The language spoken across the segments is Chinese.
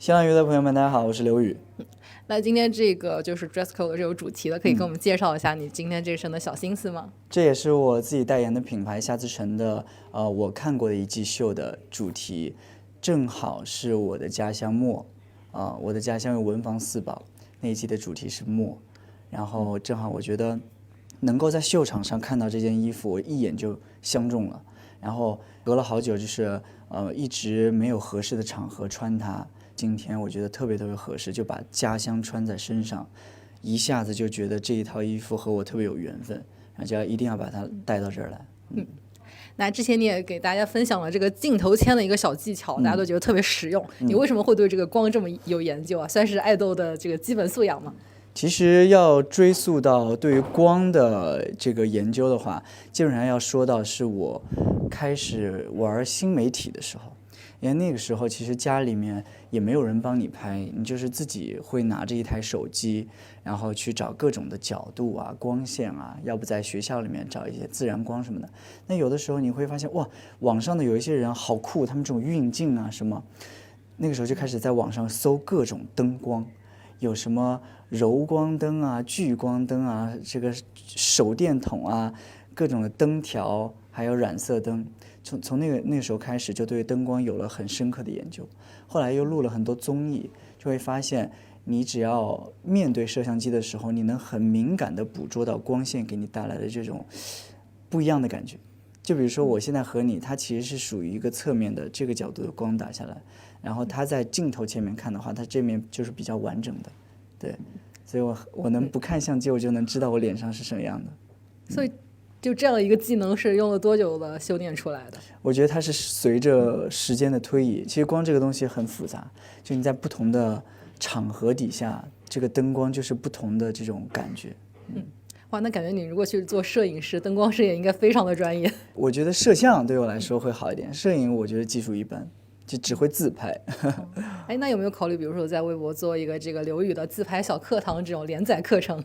新浪娱乐的朋友们，大家好，我是刘宇。那今天这个就是 dress code 的这个主题了，可以跟我们介绍一下你今天这身的小心思吗？这也是我自己代言的品牌夏之城的我看过的一季秀的主题，正好是我的家乡墨我的家乡有文房四宝，那一季的主题是墨，然后正好我觉得能够在秀场上看到这件衣服，我一眼就相中了，然后隔了好久，就是一直没有合适的场合穿它。今天我觉得特别合适，就把家乡穿在身上，一下子就觉得这一套衣服和我特别有缘分，然后就一定要把它带到这儿来。那之前你也给大家分享了这个镜头签的一个小技巧，大家都觉得特别实用。你为什么会对这个光这么有研究啊？算是爱豆的这个基本素养吗？其实要追溯到对于光的这个研究的话，基本上要说到是我开始玩新媒体的时候。因为那个时候其实家里面也没有人帮你拍，你就是自己会拿着一台手机，然后去找各种的角度啊、光线啊，要不在学校里面找一些自然光什么的。那有的时候你会发现，哇，网上的有一些人好酷，他们这种运镜啊什么，那个时候就开始在网上搜各种灯光，有什么柔光灯啊、聚光灯啊、这个手电筒啊、各种的灯条，还有染色灯。从那个时候开始，就对灯光有了很深刻的研究。后来又录了很多综艺，就会发现，你只要面对摄像机的时候，你能很敏感地捕捉到光线给你带来的这种不一样的感觉。就比如说我现在和你，它其实是属于一个侧面的这个角度的光打下来，然后它在镜头前面看的话，它这面就是比较完整的，对，所以我能不看相机，我就能知道我脸上是什么样的。所以就这样一个技能是用了多久的修炼出来的？我觉得它是随着时间的推移，其实光这个东西很复杂，就你在不同的场合底下，这个灯光就是不同的这种感觉。哇，那感觉你如果去做摄影师，灯光师也应该非常的专业。我觉得摄像对我来说会好一点，摄影我觉得技术一般，就只会自拍。那有没有考虑，比如说在微博做一个这个刘宇的自拍小课堂这种连载课程？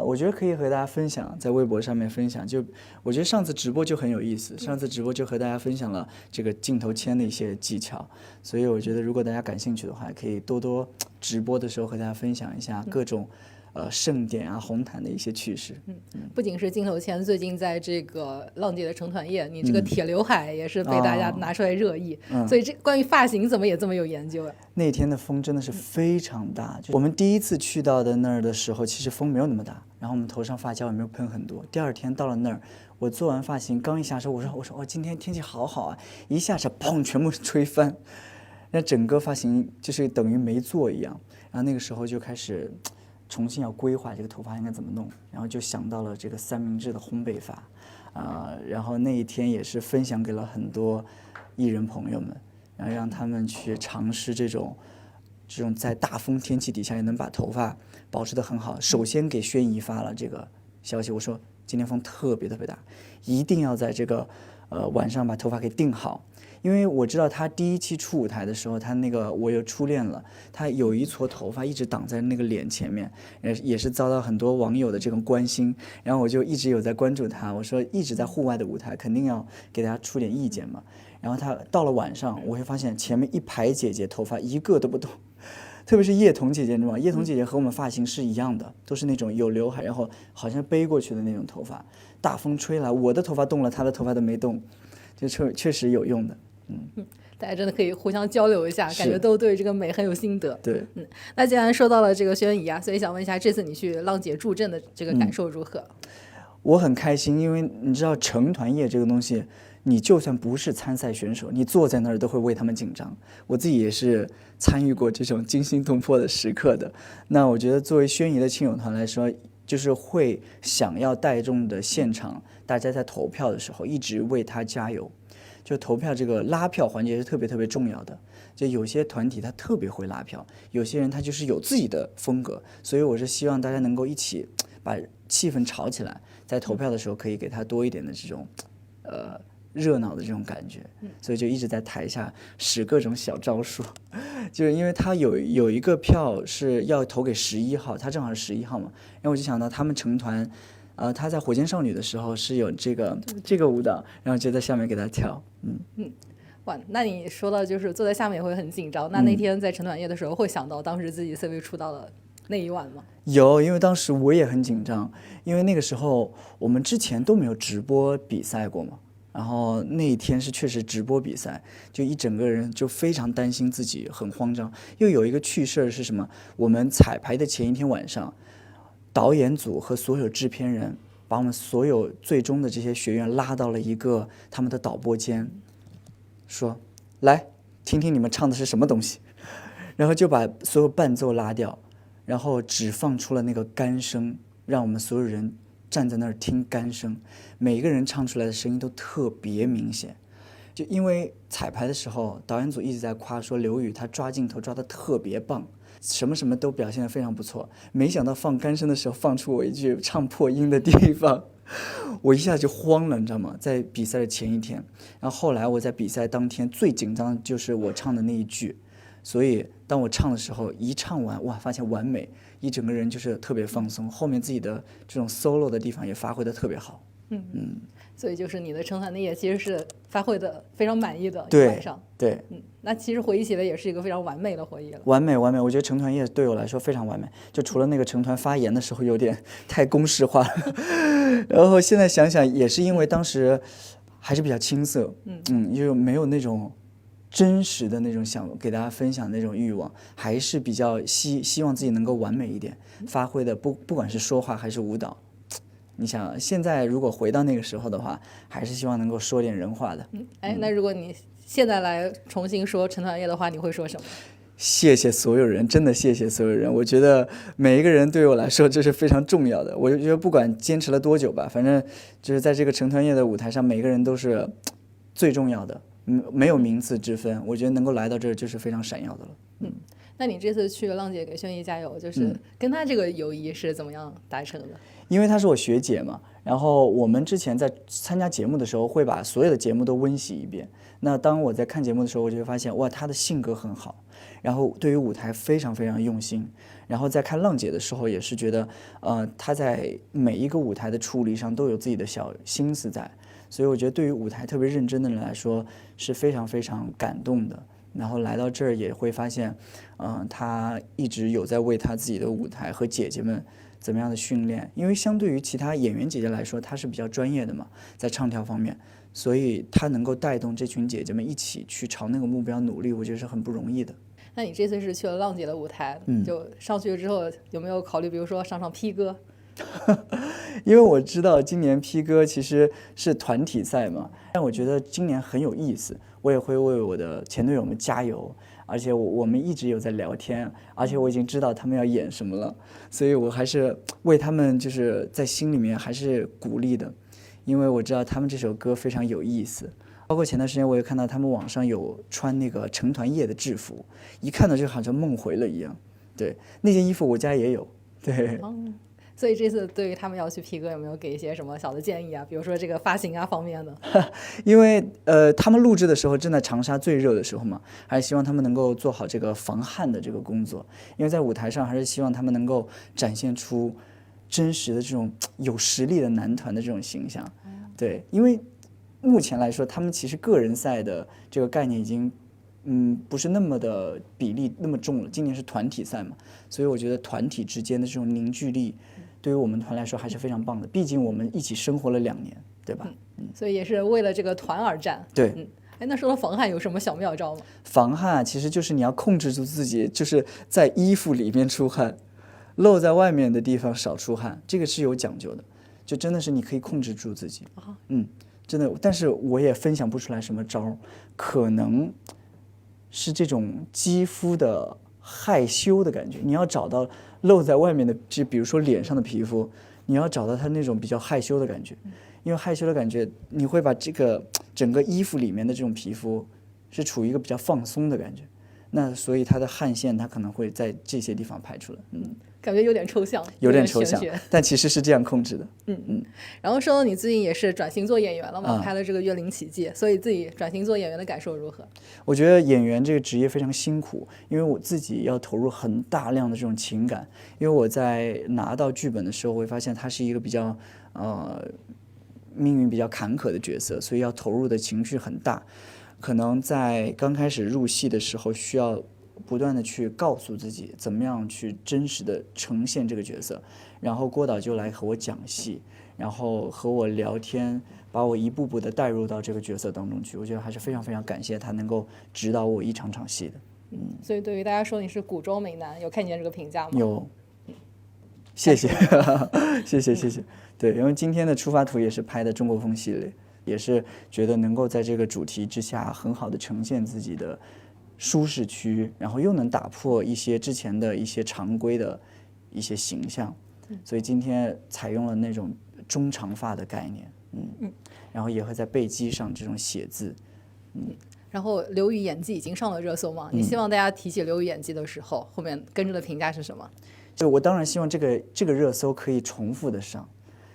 我觉得可以和大家分享，在微博上面分享。就我觉得上次直播就很有意思，上次直播就和大家分享了这个镜头签的一些技巧，所以我觉得如果大家感兴趣的话，可以多多直播的时候和大家分享一下各种盛典啊、红毯的一些趣事。不仅是镜头签，最近在这个浪姐的成团夜，你这个铁刘海也是被大家拿出来热议。所以这关于发型怎么也这么有研究啊？那天的风真的是非常大，就我们第一次去到的那儿的时候，其实风没有那么大，然后我们头上发胶也没有喷很多。第二天到了那儿，我做完发型刚一下车，我说今天天气好好啊，一下车砰全部吹翻，那整个发型就是等于没做一样。然后那个时候就开始重新要规划这个头发应该怎么弄，然后就想到了这个三明治的烘焙法，然后那一天也是分享给了很多艺人朋友们，然后让他们去尝试这种在大风天气底下也能把头发保持得很好。首先给轩怡发了这个消息，我说今天风特别大，一定要在这个晚上把头发给定好。因为我知道他第一期出舞台的时候，他那个我又初恋了，他有一撮头发一直挡在那个脸前面，也是遭到很多网友的这种关心，然后我就一直有在关注他，我说一直在户外的舞台肯定要给大家出点意见嘛。然后他到了晚上，我会发现前面一排姐姐头发一个都不动，特别是叶童姐姐，你知道吗？叶童姐姐和我们发型是一样的，都是那种有刘海，然后好像背过去的那种头发，大风吹来，我的头发动了，她的头发都没动，就确实有用的。大家真的可以互相交流一下，感觉都对这个美很有心得。对，那既然说到了这个轩怡啊，所以想问一下，这次你去浪姐助阵的这个感受如何？我很开心，因为你知道成团夜这个东西，你就算不是参赛选手，你坐在那儿都会为他们紧张。我自己也是参与过这种惊心动魄的时刻的。那我觉得作为轩怡的亲友团来说，就是会想要带动的现场，大家在投票的时候一直为他加油。就投票这个拉票环节是特别重要的，就有些团体他特别会拉票，有些人他就是有自己的风格，所以我是希望大家能够一起把气氛炒起来，在投票的时候可以给他多一点的这种热闹的这种感觉，所以就一直在台下使各种小招数，就是因为他有一个票是要投给11号，他正好是11号嘛，然后我就想到他们成团。他在火箭少女的时候是有这个舞蹈，然后就在下面给他跳。哇，那你说到就是坐在下面也会很紧张，那天在成团夜的时候会想到当时自己 C 位出道的那一晚吗？有，因为当时我也很紧张，因为那个时候我们之前都没有直播比赛过嘛，然后那一天是确实直播比赛，就一整个人就非常担心自己，很慌张。又有一个趣事是什么？我们彩排的前一天晚上，导演组和所有制片人把我们所有最终的这些学员拉到了一个他们的导播间，说：“来听听你们唱的是什么东西。”然后就把所有伴奏拉掉，然后只放出了那个干声，让我们所有人站在那儿听干声，每一个人唱出来的声音都特别明显。就因为彩排的时候，导演组一直在夸说刘宇他抓镜头抓得特别棒，什么什么都表现得非常不错。没想到放干声的时候放出我一句唱破音的地方，我一下就慌了，你知道吗？在比赛的前一天，然后后来我在比赛当天最紧张的就是我唱的那一句。所以当我唱的时候，一唱完，哇，发现完美，一整个人就是特别放松，后面自己的这种 solo 的地方也发挥得特别好。所以就是你的成团的夜其实是发挥的非常满意的一对晚上。对，那其实回忆起来也是一个非常完美的回忆了。完美完美，我觉得成团夜对我来说非常完美，就除了那个成团发言的时候有点太公式化了，然后现在想想也是因为当时还是比较青涩，又没有那种真实的那种想给大家分享的那种欲望，还是比较希望自己能够完美一点，发挥的不管是说话还是舞蹈。你想现在如果回到那个时候的话，还是希望能够说点人话的。那如果你现在来重新说成团夜的话，你会说什么？谢谢所有人，真的谢谢所有人。我觉得每一个人对我来说这是非常重要的。我就觉得不管坚持了多久吧，反正就是在这个成团夜的舞台上，每个人都是最重要的，没有名次之分。我觉得能够来到这儿就是非常闪耀的了。那你这次去浪姐给轩逸加油，就是跟她这个友谊是怎么样达成的？因为她是我学姐嘛，然后我们之前在参加节目的时候，会把所有的节目都温习一遍。那当我在看节目的时候，我就会发现，哇，她的性格很好，然后对于舞台非常非常用心。然后在看浪姐的时候，也是觉得，她在每一个舞台的处理上都有自己的小心思在，所以我觉得对于舞台特别认真的人来说是非常非常感动的。然后来到这儿也会发现，他一直有在为他自己的舞台和姐姐们怎么样的训练，因为相对于其他演员姐姐来说，她是比较专业的嘛，在唱跳方面，所以她能够带动这群姐姐们一起去朝那个目标努力，我觉得是很不容易的。那你这次是去了浪姐的舞台，就上去之后有没有考虑，比如说上 P 歌？因为我知道今年 P 歌其实是团体赛嘛，但我觉得今年很有意思，我也会为我的前队友们加油，而且我们一直有在聊天，而且我已经知道他们要演什么了，所以我还是为他们就是在心里面还是鼓励的，因为我知道他们这首歌非常有意思。包括前段时间我也看到他们网上有穿那个成团夜的制服，一看到就好像梦回了一样。对，那件衣服我家也有。对。所以这次对于他们要去 P 歌，有没有给一些什么小的建议啊？比如说这个发型啊方面的。因为他们录制的时候正在长沙最热的时候嘛，还是希望他们能够做好这个防汗的这个工作。因为在舞台上还是希望他们能够展现出真实的这种有实力的男团的这种形象。对，因为目前来说，他们其实个人赛的这个概念已经不是那么的比例那么重了。今年是团体赛嘛，所以我觉得团体之间的这种凝聚力，对于我们团来说还是非常棒的，毕竟我们一起生活了2年，对吧？所以也是为了这个团而战。对。那说到防汗有什么小妙招吗？防汗其实就是你要控制住自己，就是在衣服里面出汗，露在外面的地方少出汗，这个是有讲究的，就真的是你可以控制住自己。真的，但是我也分享不出来什么招，可能是这种肌肤的害羞的感觉，你要找到露在外面的，就比如说脸上的皮肤，你要找到它那种比较害羞的感觉，因为害羞的感觉，你会把这个整个衣服里面的这种皮肤是处于一个比较放松的感觉，那所以它的汗腺它可能会在这些地方排出来。感觉有点抽象，有点抽象，但其实是这样控制的。然后说到你最近也是转型做演员了嘛，拍了这个《岳灵奇迹》，所以自己转型做演员的感受如何？我觉得演员这个职业非常辛苦，因为我自己要投入很大量的这种情感。因为我在拿到剧本的时候，我会发现它是一个比较命运比较坎坷的角色，所以要投入的情绪很大。可能在刚开始入戏的时候，需要不断的去告诉自己怎么样去真实的呈现这个角色，然后郭导就来和我讲戏，然后和我聊天，把我一步步的带入到这个角色当中去。我觉得还是非常非常感谢他能够指导我一场场戏的。所以对于大家说你是古装美男，有看见这个评价吗？有，谢谢，谢谢。对，因为今天的出发图也是拍的中国风系列，也是觉得能够在这个主题之下很好的呈现自己的舒适区，然后又能打破一些之前的一些常规的一些形象，所以今天采用了那种中长发的概念，然后也会在背肌上这种写字，然后刘宇演技已经上了热搜嘛？你希望大家提起刘宇演技的时候，后面跟着的评价是什么？就我当然希望这个热搜可以重复的上，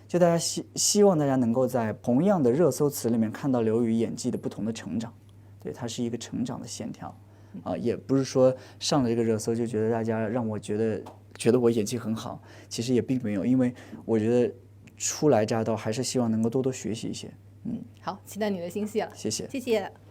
就大家希望大家能够在同样的热搜词里面看到刘宇演技的不同的成长，对，它是一个成长的线条，也不是说上了这个热搜就觉得大家让我觉得我演技很好，其实也并没有，因为我觉得初来乍到还是希望能够多多学习一些。好，期待你的新戏了，谢谢。谢谢。